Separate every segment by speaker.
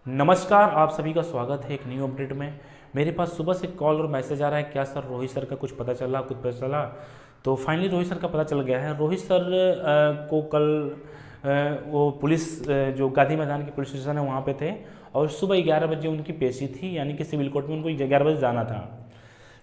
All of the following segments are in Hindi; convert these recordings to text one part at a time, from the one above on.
Speaker 1: नमस्कार, आप सभी का स्वागत है एक न्यू अपडेट में। मेरे पास सुबह से कॉल और मैसेज आ रहा है, क्या सर रोहित सर का कुछ पता चला। तो फाइनली रोहित सर का पता चल गया है। रोहित सर को कल वो पुलिस जो गांधी मैदान की पुलिस स्टेशन है वहाँ पे थे और सुबह 11 बजे उनकी पेशी थी, यानी कि सिविल कोर्ट में उनको 11 बजे जाना था।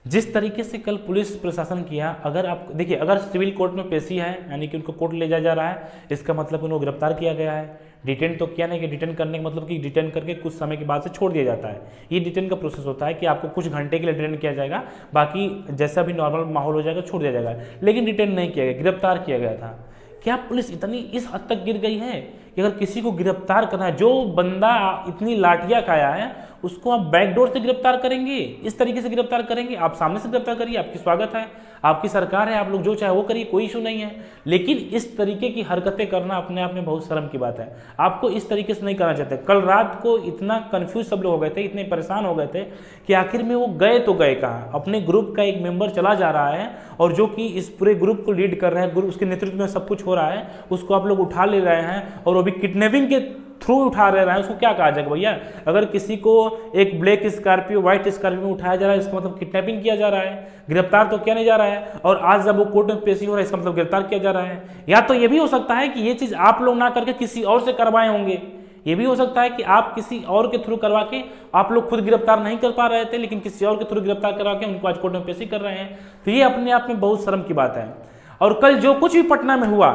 Speaker 1: जिस तरीके से कल पुलिस प्रशासन किया, अगर आप देखिए, अगर सिविल कोर्ट में पेशी है यानी कि उनको कोर्ट ले जाया जा रहा है, इसका मतलब उनको गिरफ्तार किया गया है। डिटेन तो किया नहीं, कि डिटेन करने का मतलब कि डिटेन करके कुछ समय के बाद से छोड़ दिया जाता है। ये डिटेन का प्रोसेस होता है कि आपको कुछ घंटे के लिए डिटेन किया जाएगा, बाकी जैसा भी नॉर्मल माहौल हो जाएगा छोड़ दिया जाएगा। लेकिन डिटेन नहीं किया गया, गिरफ्तार किया गया था। क्या पुलिस इतनी इस हद तक गिर गई है कि अगर किसी को गिरफ्तार करना है, जो बंदा इतनी लाठियां खाया है उसको आप बैकडोर से गिरफ्तार करेंगे, इस तरीके से गिरफ्तार करेंगे? आप सामने से गिरफ्तार करिए, आपकी स्वागत है, आपकी सरकार है, आप लोग जो चाहे वो करिए, कोई इशू नहीं है। लेकिन इस तरीके की हरकतें करना अपने आप में बहुत शर्म की बात है। आपको इस तरीके से नहीं करना चाहते। कल रात को इतना कंफ्यूज सब लोग हो गए थे, इतने परेशान हो गए थे कि आखिर में वो गए तो गए कहाँ। अपने ग्रुप का एक मेंबर चला जा रहा है और जो कि इस पूरे ग्रुप को लीड कर रहा है, ग्रुप उसके नेतृत्व में सब कुछ हो रहा है, उसको आप लोग उठा ले रहे हैं और वो भी किडनैपिंग के थ्रू उठा रहे हैं। उसको क्या कहा जाएगा भैया? अगर किसी को एक ब्लैक स्कॉर्पियो व्हाइट स्कॉर्पियो में उठाया जा रहा है, इसका मतलब किडनैपिंग किया जा रहा है, गिरफ्तार तो किया नहीं जा रहा है। और आज जब वो कोर्ट में पेशी हो रहा है, इसका मतलब गिरफ्तार किया जा रहा है। या तो ये भी हो सकता है कि ये चीज आप लोग ना करके किसी और से करवाए होंगे। ये भी हो सकता है कि आप किसी और के थ्रू करवा के, आप लोग खुद गिरफ्तार नहीं कर पा रहे थे लेकिन किसी और के थ्रू गिरफ्तार करवा के उनको आज कोर्ट में पेशी कर रहे हैं। तो ये अपने आप में बहुत शर्म की बात है। और कल जो कुछ भी पटना में हुआ,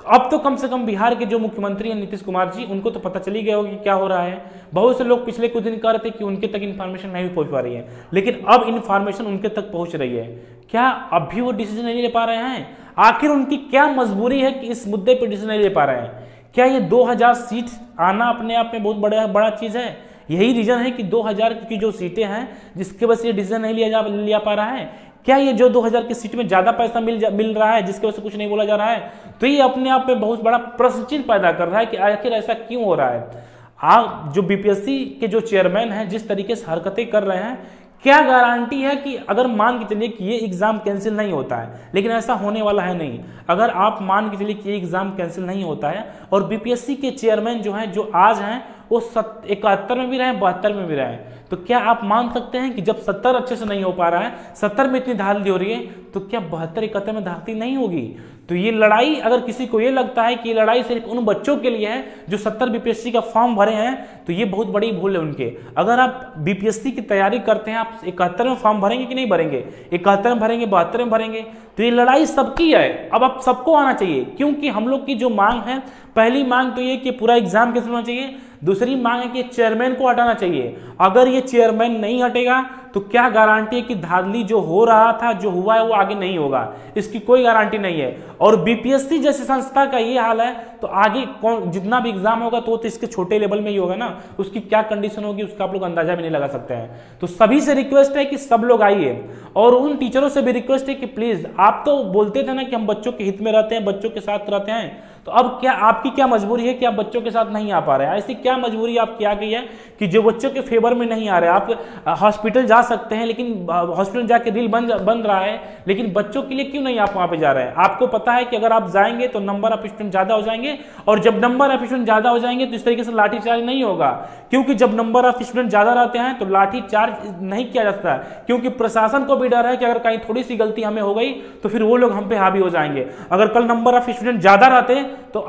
Speaker 1: अब तो कम से कम बिहार के जो मुख्यमंत्री हैं नीतीश कुमार जी, उनको तो पता चली गया होगा कि क्या हो रहा है। बहुत से लोग पिछले कुछ दिन कह रहे थे कि उनके तक इन्फॉर्मेशन नहीं पहुंच पा रही है, लेकिन अब इन्फॉर्मेशन उनके तक पहुंच रही है। क्या अब भी वो डिसीजन नहीं ले पा रहे हैं? आखिर उनकी क्या मजबूरी है कि इस मुद्दे पर डिसीजन नहीं ले पा रहे हैं? क्या ये 2000 सीट आना अपने आप में बहुत बड़ा चीज है? यही रीजन है कि 2000 की जो सीटें हैं जिसके वजह से ये डिसीजन नहीं लिया पा रहा है? क्या ये जो 2000 की सीट में ज्यादा पैसा मिल रहा है जिसकी वजह से कुछ नहीं बोला जा रहा है? तो ये अपने आप में बहुत बड़ा प्रश्न चिन्ह पैदा कर रहा है कि आखिर ऐसा क्यों हो रहा है। आप जो बीपीएससी के जो चेयरमैन हैं जिस तरीके से हरकतें कर रहे हैं, क्या गारंटी है कि अगर मान के चलिए कि ये एग्जाम कैंसिल नहीं होता है, लेकिन ऐसा होने वाला है नहीं। अगर आप मान के चलिए कि ये एग्जाम कैंसिल नहीं होता है और बीपीएससी के चेयरमैन जो हैं, जो आज हैं, वो 71 में भी रहे, 72 में भी रहे, तो क्या आप मान सकते हैं कि जब 70 अच्छे से नहीं हो पा रहा है, 70 में इतनी धांधली हो रही है, तो क्या 72 71 में धांधली नहीं होगी? तो ये लड़ाई, अगर किसी को ये लगता है कि ये लड़ाई सिर्फ उन बच्चों के लिए है जो 70 बीपीएससी का फॉर्म भरे हैं, तो ये बहुत बड़ी भूल है उनके। अगर आप बीपीएससी की तैयारी करते हैं, आप 71 में फॉर्म भरेंगे कि नहीं भरेंगे? 71 में भरेंगे, 72 में भरेंगे, तो ये लड़ाई सबकी है। अब आप सबको आना चाहिए, क्योंकि हम लोग की जो मांग है, पहली मांग तो ये कि पूरा एग्जाम कैंसिल होना चाहिए। दूसरी मांग है कि चेयरमैन को हटाना चाहिए। अगर ये चेयरमैन नहीं हटेगा तो क्या गारंटी है कि धांधली जो हो रहा था, जो हुआ है, वो आगे नहीं होगा? इसकी कोई गारंटी नहीं है। और बीपीएससी जैसी संस्था का ये हाल है तो आगे कौन, जितना भी एग्जाम होगा तो इसके छोटे लेवल में ही होगा ना, उसकी क्या कंडीशन होगी उसका आप लोग अंदाजा भी नहीं लगा सकते हैं। तो सभी से रिक्वेस्ट है कि सब लोग आइए, और उन टीचरों से भी रिक्वेस्ट है कि प्लीज, आप तो बोलते थे ना कि हम बच्चों के हित में रहते हैं, बच्चों के साथ रहते हैं, तो अब क्या आपकी क्या मजबूरी है कि आप बच्चों के साथ नहीं आ पा रहे हैं? ऐसी क्या मजबूरी आपकी आ गई है कि जो बच्चों के फेवर में नहीं आ रहे? आप हॉस्पिटल जा सकते हैं, लेकिन हॉस्पिटल जाके रील बन रहा है, लेकिन बच्चों के लिए क्यों नहीं आप वहां पे जा रहे हैं? आपको पता है कि अगर आप जाएंगे तो नंबर ऑफ स्टूडेंट ज्यादा हो जाएंगे, और जब नंबर ऑफ स्टूडेंट ज्यादा हो जाएंगे तो इस तरीके से लाठीचार्ज नहीं होगा, क्योंकि जब नंबर ऑफ स्टूडेंट ज्यादा रहते हैं तो लाठीचार्ज नहीं किया जाता है, क्योंकि प्रशासन को भी डर है कि अगर कहीं थोड़ी सी गलती हमें हो गई तो फिर वो लोग हम पे हावी हो जाएंगे। अगर कल नंबर ऑफ स्टूडेंट ज्यादा रहते तो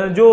Speaker 1: जो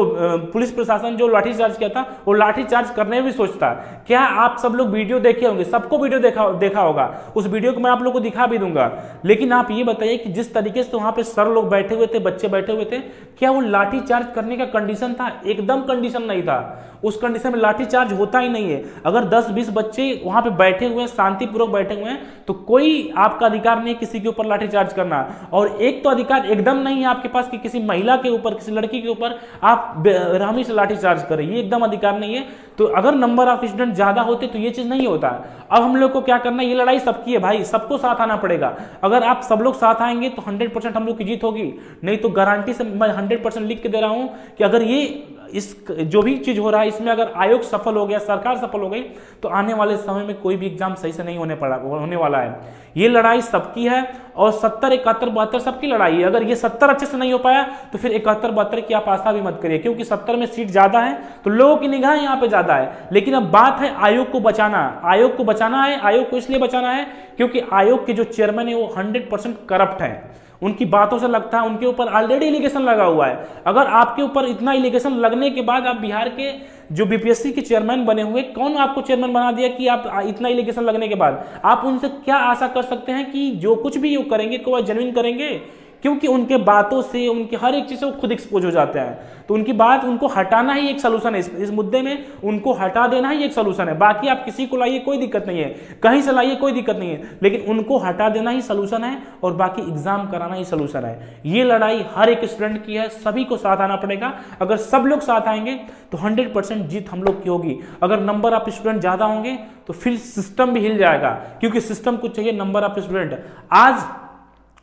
Speaker 1: पुलिस प्रशासन जो लाठीचार्ज किया था, वो लाठीचार्ज करने भी सोचता। क्या आप सब लोग वीडियो देखे होंगे? सबको वीडियो देखा होगा। उस वीडियो को मैं आप लोगों को दिखा भी दूंगा। लेकिन आप ये बताइए कि जिस तरीके से वहां पे सर लोग बैठे हुए थे, बच्चे बैठे हुए थे, क्या वो लाठीचार्ज करने का कंडीशन था? एकदम कंडीशन नहीं था। उस कंडीशन में लाठीचार्ज होता ही नहीं है। अगर 10-20 बच्चे वहां पे बैठे हुए हैं, शांतिपूर्वक बैठे हुए हैं, तो कोई आपका अधिकार नहीं है किसी के ऊपर लाठीचार्ज करना। और एक तो अधिकार एकदम नहीं है आपके पास कि किसी महिला के ऊपर, किसी लड़की के ऊपर आप बेरहमी से लाठीचार्ज करें, ये एकदम अधिकार नहीं है। तो अगर नंबर ऑफ स्टूडेंट ज्यादा होते तो ये चीज नहीं होता। अब हम लोग को क्या करना है? ये लड़ाई सबकी है भाई, सबको साथ आना पड़ेगा। अगर आप सब लोग साथ आएंगे तो 100% हम लोग की जीत होगी। नहीं तो गारंटी से मैं 100% लिख के दे रहा हूं कि अगर ये इस जो भी चीज हो रहा है इसमें अगर आयोग सफल हो गया, सरकार सफल हो गई, तो आने वाले समय में कोई भी एग्जाम सही से नहीं होने वाला है। ये लड़ाई सबकी है और 70, 71, 72 सबकी लड़ाई है। अगर ये 70 अच्छे से नहीं हो पाया तो फिर 71, 72 की आप आशा भी मत करिए, क्योंकि 70 में सीट ज्यादा है तो लोगों की निगाह यहाँ पे ज्यादा है। लेकिन अब बात है आयोग को बचाना। आयोग को बचाना है, आयोग को इसलिए बचाना है क्योंकि आयोग के जो चेयरमैन है वो 100% करप्ट है। उनकी बातों से लगता है उनके ऊपर ऑलरेडी एलिगेशन लगा हुआ है। अगर आपके ऊपर इतना एलिगेशन लगने के बाद आप बिहार के जो बीपीएससी के चेयरमैन बने हुए, कौन आपको चेयरमैन बना दिया कि आप इतना एलिगेशन लगने के बाद आप उनसे क्या आशा कर सकते हैं कि जो कुछ भी वो करेंगे को जेन्युइन करेंगे? क्योंकि उनके बातों से, उनके हर एक चीज से वो खुद एक्सपोज हो जाते हैं। तो उनकी बात, उनको हटाना ही एक सलूशन है। इस मुद्दे में उनको हटा देना ही एक सलूशन है। बाकी आप किसी को लाइए कोई दिक्कत नहीं है, कहीं से लाइए कोई दिक्कत नहीं है, लेकिन उनको हटा देना ही सलूशन है और बाकी एग्जाम कराना ही सलूशन है। ये लड़ाई हर एक स्टूडेंट की है, सभी को साथ आना पड़ेगा। अगर सब लोग साथ आएंगे तो 100% जीत हम लोग की होगी। अगर नंबर ऑफ स्टूडेंट ज्यादा होंगे तो फिर सिस्टम भी हिल जाएगा, क्योंकि सिस्टम को चाहिए नंबर ऑफ स्टूडेंट। आज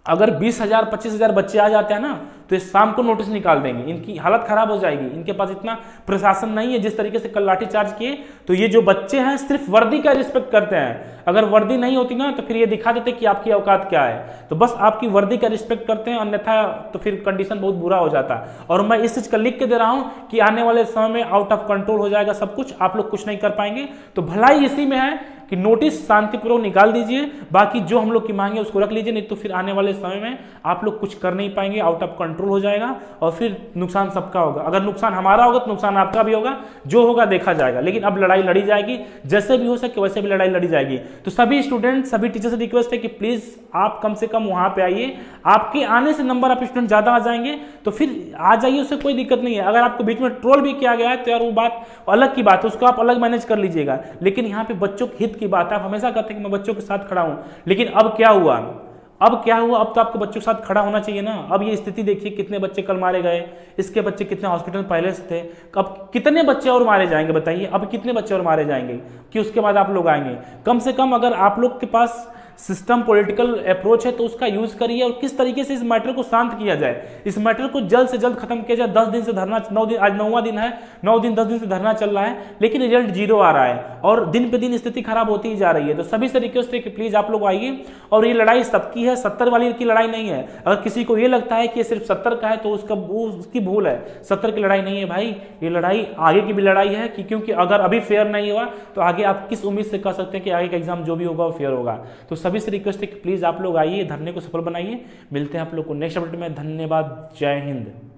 Speaker 1: अगर 20,000 25,000 बच्चे आ जाते हैं ना तो ये शाम को नोटिस निकाल देंगे, इनकी हालत खराब हो जाएगी। इनके पास इतना प्रशासन नहीं है। जिस तरीके से कल लाठीचार्ज किए, तो ये जो बच्चे हैं सिर्फ वर्दी का रिस्पेक्ट करते हैं। अगर वर्दी नहीं होती ना तो फिर ये दिखा देते कि आपकी औकात क्या है। तो बस आपकी वर्दी का रिस्पेक्ट करते हैं, अन्यथा तो फिर कंडीशन बहुत बुरा हो जाता है। और मैं इस चीज का लिख के दे रहा हूं कि आने वाले समय में आउट ऑफ कंट्रोल हो जाएगा सब कुछ, आप लोग कुछ नहीं कर पाएंगे। तो भलाई इसी में है कि नोटिस शांतिपूर्वक निकाल दीजिए, बाकी जो हम लोग की मांगे उसको रख लीजिए, नहीं तो फिर आने वाले समय में आप लोग कुछ कर नहीं पाएंगे, आउट ऑफ कंट्रोल हो जाएगा और फिर नुकसान सबका होगा। अगर नुकसान हमारा होगा तो नुकसान आपका भी होगा, जो होगा देखा जाएगा। लेकिन अब लड़ाई लड़ी जाएगी, जैसे भी हो सके वैसे भी लड़ाई लड़ी जाएगी। तो सभी स्टूडेंट, सभी टीचर से रिक्वेस्ट है कि प्लीज आप कम से कम वहां पे आइए। आपके आने से नंबर ऑफ स्टूडेंट ज्यादा आ जाएंगे तो फिर आ जाइए, उससे कोई दिक्कत नहीं है। अगर आपको बीच में ट्रोल भी किया गया है तो यार वो बात अलग की बात है, उसको आप अलग मैनेज कर लीजिएगा। लेकिन यहाँ पे बच्चों के हित की बात है। आप हमेशा कहते हैं कि मैं बच्चों के साथ खड़ा हूं, लेकिन अब क्या हुआ? अब तो आपको बच्चों के साथ खड़ा होना चाहिए ना। अब ये स्थिति देखिए, कितने बच्चे कल मारे गए, इसके बच्चे कितने हॉस्पिटल पहले से थे, अब कितने बच्चे और मारे जाएंगे बताइए? अब कितने बच्चे और मारे जाएंगे कि उसके बाद आप लोग आएंगे? कम से कम अगर आप लोग के पास सिस्टम पॉलिटिकल अप्रोच है तो उसका यूज करिए और किस तरीके से इस मैटर को शांत किया जाए, इस मैटर को जल्द से जल्द खत्म किया जाए। 10 दिन से धरना, 9 दिन, आज 9वां दिन है, 9 दिन 10 दिन से धरना चल रहा है, लेकिन रिजल्ट 0 आ रहा है और दिन पे दिन स्थिति खराब होती ही जा रही है। तो सभी से रिक्वेस्ट है कि प्लीज आप लोग आइए। और ये लड़ाई सबकी है, 70 वाली की लड़ाई नहीं है। अगर किसी को ये लगता है कि ये सिर्फ 70 का है तो उसकी भूल है। 70 की लड़ाई नहीं है भाई, ये लड़ाई आगे की भी लड़ाई है कि क्योंकि अगर अभी फेयर नहीं हुआ तो आगे आप किस उम्मीद से कह सकते हैं कि आगे का एग्जाम जो भी होगा वो फेयर होगा। तो सभी से रिक्वेस्ट है कि प्लीज आप लोग आइए, धरने को सफल बनाइए। मिलते हैं आप लोग को नेक्स्ट अपडेट में। धन्यवाद, जय हिंद।